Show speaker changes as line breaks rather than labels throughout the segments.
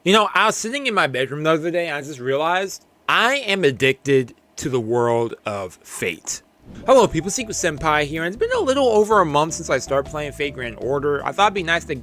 You know, I was sitting in my bedroom the other day and I just realized I am addicted to the world of Fate. Hello people, Seku-Senpai here, and it's been a little over a month since I started playing Fate Grand Order. I thought it'd be nice to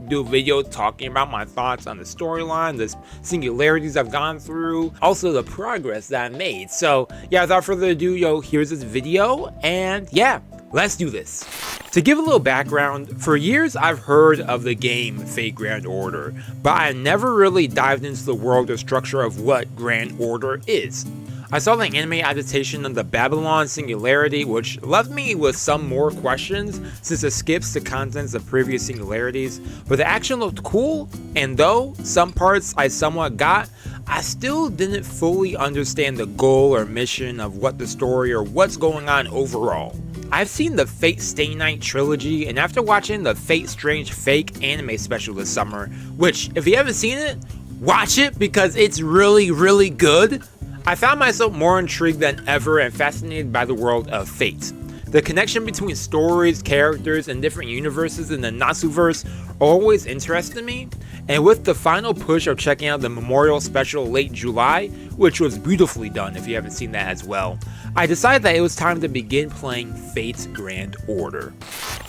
do a video talking about my thoughts on the storyline, the singularities I've gone through, also the progress that I made. So yeah, without further ado, here's this video, and yeah, let's do this. To give a little background, for years I've heard of the game Fate Grand Order, but I never really dived into the world or structure of what Grand Order is. I saw the anime adaptation of the Babylon Singularity, which left me with some more questions since it skips the contents of previous singularities, but the action looked cool, and though some parts I somewhat got, I still didn't fully understand the goal or mission of what the story or what's going on overall. I've seen the Fate Stay Night trilogy, and after watching the Fate Strange Fake anime special this summer, which if you haven't seen it, watch it because it's really good, I found myself more intrigued than ever and fascinated by the world of Fate. The connection between stories, characters, and different universes in the Natsuverse always interested me, and with the final push of checking out the Memorial Special late July, which was beautifully done if you haven't seen that as well, I decided that it was time to begin playing Fate's Grand Order.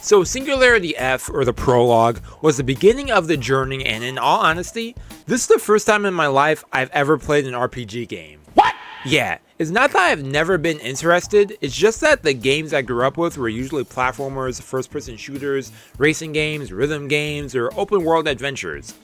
So Singularity F, or the prologue, was the beginning of the journey, and in all honesty, this is the first time in my life I've ever played an RPG game. What? Yeah, it's not that I've never been interested, it's just that the games I grew up with were usually platformers, first-person shooters, racing games, rhythm games, or open-world adventures.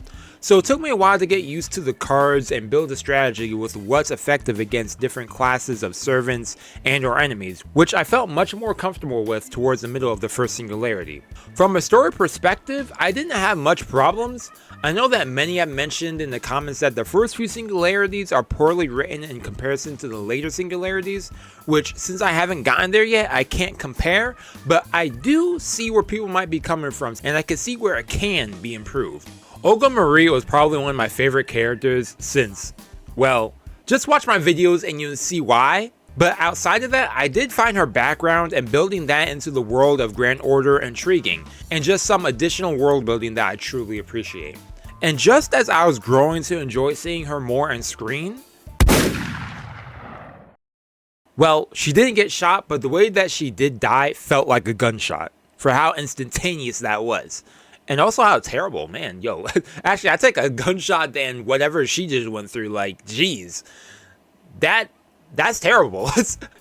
So it took me a while to get used to the cards and build a strategy with what's effective against different classes of servants and or enemies, which I felt much more comfortable with towards the middle of the first singularity. From a story perspective, I didn't have much problems. I know that many have mentioned in the comments that the first few singularities are poorly written in comparison to the later singularities, which since I haven't gotten there yet, I can't compare, but I do see where people might be coming from, and I can see where it can be improved. Olga Marie was probably one of my favorite characters since, well, just watch my videos and you'll see why. But outside of that, I did find her background and building that into the world of Grand Order intriguing, and just some additional world building that I truly appreciate. And just as I was growing to enjoy seeing her more on screen, well, she didn't get shot, but the way that she did die felt like a gunshot for how instantaneous that was. And also how terrible, man, actually I take a gunshot than whatever she just went through, like, geez. That's terrible.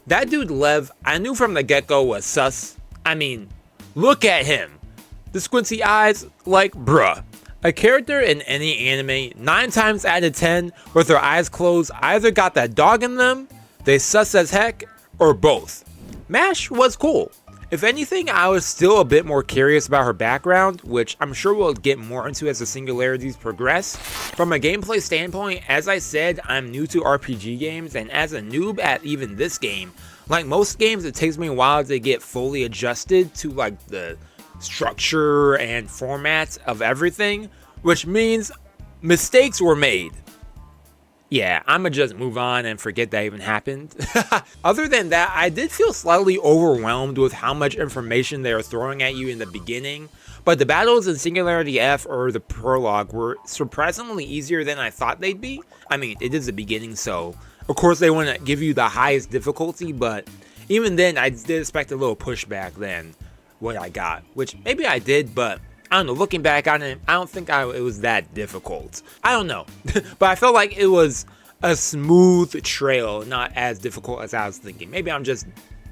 That dude Lev, I knew from the get-go was sus. I mean, look at him. The squinty eyes, like, bruh. A character in any anime, 9 times out of 10, with their eyes closed, either got that dog in them, they sus as heck, or both. Mash was cool. If anything, I was still a bit more curious about her background, which I'm sure we'll get more into as the singularities progress. From a gameplay standpoint, as I said, I'm new to RPG games, and as a noob at even this game, like most games, it takes me a while to get fully adjusted to like the structure and format of everything, which means mistakes were made. Yeah, I'ma just move on and forget that even happened. Other than that, I did feel slightly overwhelmed with how much information they were throwing at you in the beginning, but the battles in Singularity F, or the prologue, were surprisingly easier than I thought they'd be. I mean, it is the beginning, so of course they want to give you the highest difficulty, but even then I did expect a little pushback than what I got, which maybe I did, but I don't know, looking back on it, I don't think it was that difficult. I don't know, but I felt like it was a smooth trail, not as difficult as I was thinking. Maybe I'm just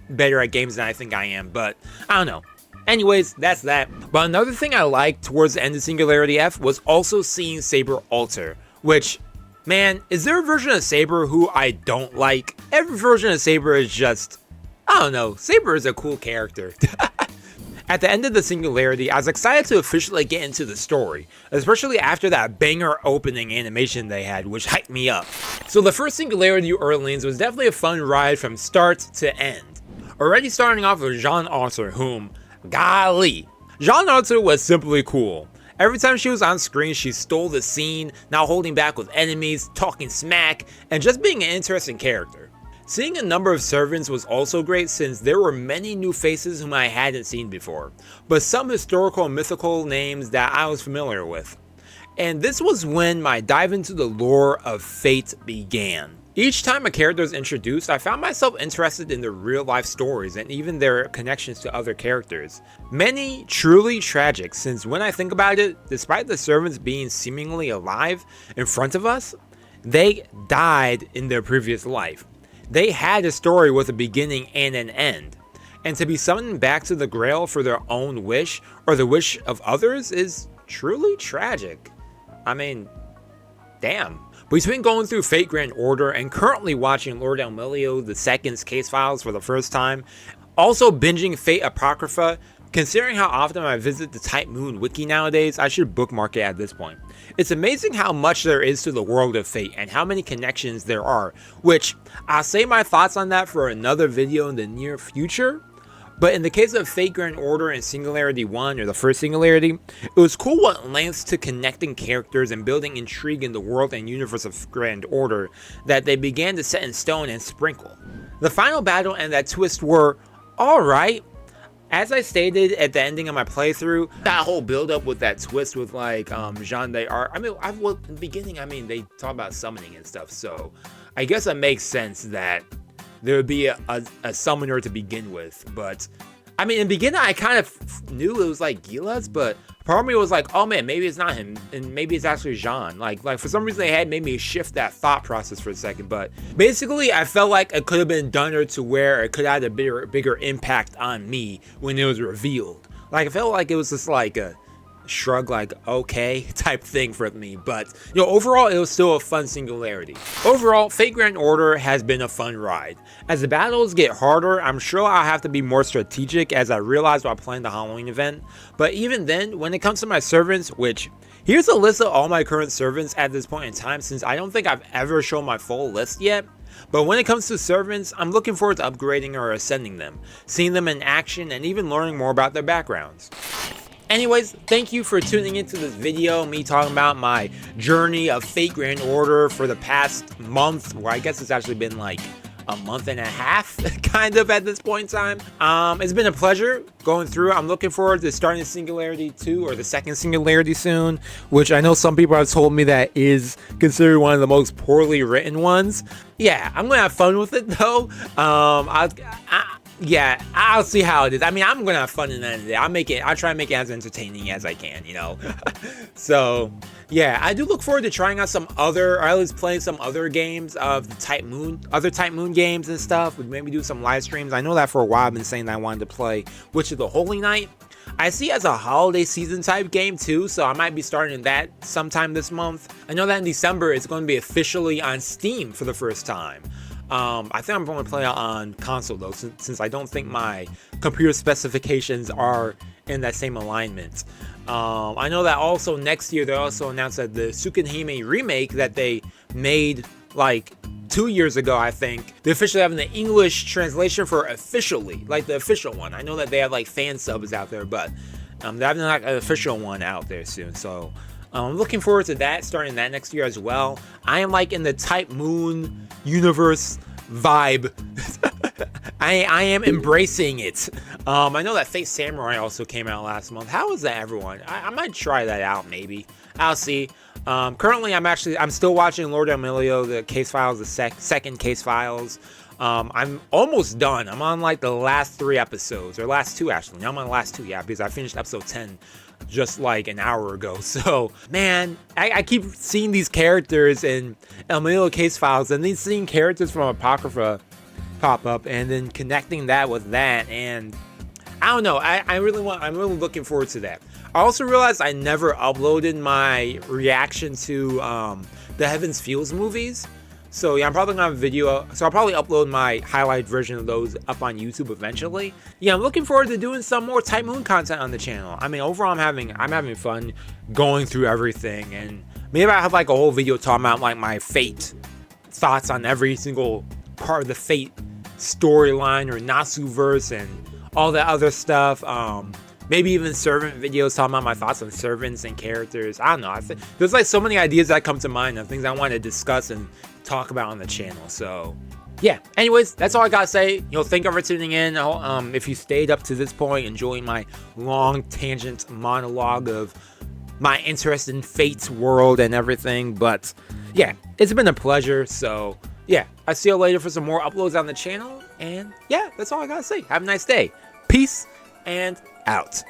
better at games than I think I am, but I don't know. Anyways, that's that. But another thing I liked towards the end of Singularity F was also seeing Saber alter, which, man, is there a version of Saber who I don't like? Every version of Saber is just, I don't know, Saber is a cool character. At the end of the Singularity, I was excited to officially get into the story, especially after that banger opening animation they had, which hyped me up. So the first Singularity Orleans was definitely a fun ride from start to end. Already starting off with Jean Arthur, whom, golly, Jean Arthur was simply cool. Every time she was on screen, she stole the scene, not holding back with enemies, talking smack, and just being an interesting character. Seeing a number of servants was also great since there were many new faces whom I hadn't seen before, but some historical and mythical names that I was familiar with. and this was when my dive into the lore of Fate began. Each time a character is introduced, I found myself interested in their real life stories and even their connections to other characters. Many truly tragic, since when I think about it, despite the servants being seemingly alive in front of us, they died in their previous life. They had a story with a beginning and an end. And to be summoned back to the Grail for their own wish, or the wish of others, is truly tragic. I mean, damn. Between going through Fate Grand Order and currently watching Lord Elmelio II's case files for the first time, also binging Fate Apocrypha, considering how often I visit the Type Moon wiki nowadays, I should bookmark it at this point. It's amazing how much there is to the world of Fate and how many connections there are, which I'll save my thoughts on that for another video in the near future. But in the case of Fate Grand Order and Singularity 1, or the first Singularity, it was cool what lengths to connecting characters and building intrigue in the world and universe of Grand Order that they began to set in stone and sprinkle. The final battle and that twist were alright. As I stated at the ending of my playthrough, that whole build up with that twist with like Jean de Arc, in the beginning, they talk about summoning and stuff, so I guess it makes sense that there would be a summoner to begin with. But in the beginning I kind of knew it was like Gilas, but part of me was like, oh man, maybe it's not him, and maybe it's actually Jean. Like for some reason they had made me shift that thought process for a second. But basically I felt like it could have been done to where it could have had a bigger impact on me when it was revealed. Like I felt like it was just like a shrug, like okay type thing for me. But overall it was still a fun Singularity. Overall, Fate Grand Order has been a fun ride. As the battles get harder, I'm sure I'll have to be more strategic, as I realized while playing the Halloween event. But even then, when it comes to my servants, which here's a list of all my current servants at this point in time, since I don't think I've ever shown my full list yet. But when it comes to servants, I'm looking forward to upgrading or ascending them, seeing them in action, and even learning more about their backgrounds. Anyways, thank you for tuning into this video, me talking about my journey of Fate Grand Order for the past month, well, I guess it's actually been like a month and a half, kind of, at this point in time. It's been a pleasure going through. I'm looking forward to starting Singularity 2, or the second Singularity soon, which I know some people have told me that is considered one of the most poorly written ones. Yeah, I'm gonna have fun with it though. Yeah, I'll see how it is. I'm gonna have fun in the end of the day. I'll try and make it as entertaining as I can, So, yeah, I do look forward to trying out some other, or at least playing some other games of the other Type Moon games and stuff. We'd maybe do some live streams. I know that for a while I've been saying that I wanted to play Witch of the Holy Night. I see it as a holiday season type game too, so I might be starting that sometime this month. I know that in December it's going to be officially on Steam for the first time. I think I'm going to play it on console though, since I don't think my computer specifications are in that same alignment. I know that also next year they also announced that the Tsukuhime remake that they made like 2 years ago, I think, they're officially having the English translation for officially, like the official one. I know that they have like fan subs out there, but they're having like an official one out there soon. So I'm looking forward to that, starting that next year as well. I am like in the Type Moon universe vibe. I am embracing it. I know that Fate Samurai also came out last month. How is that, everyone? I might try that out, maybe. I'll see. Currently, I'm still watching Lord Emilio, the case files, the second case files. I'm almost done. I'm on like the last 3 episodes, or last 2 actually. I'm on the last 2, yeah, because I finished episode 10 just like an hour ago. So, man, I keep seeing these characters in Emilio case files, and then seeing characters from Apocrypha pop up, and then connecting that with that, and I don't know. I'm really looking forward to that. I also realized I never uploaded my reaction to the Heaven's Fields movies. So yeah, I'm probably gonna have a video. So I'll probably upload my highlight version of those up on YouTube eventually. Yeah, I'm looking forward to doing some more Type Moon content on the channel. Overall, I'm having fun going through everything, and maybe I'll have like a whole video talking about like my Fate thoughts on every single part of the Fate storyline, or Nasuverse, and all that other stuff. Maybe even servant videos talking about my thoughts on servants and characters. I don't know. There's like so many ideas that come to mind of things I want to discuss and talk about on the channel. So yeah, anyways, that's all I gotta say. Thank you for tuning in. If you stayed up to this point, enjoying my long tangent monologue of my interest in Fate's world and everything. But yeah, it's been a pleasure. So yeah, I'll see you later for some more uploads on the channel. And yeah, that's all I gotta say. Have a nice day. Peace and out.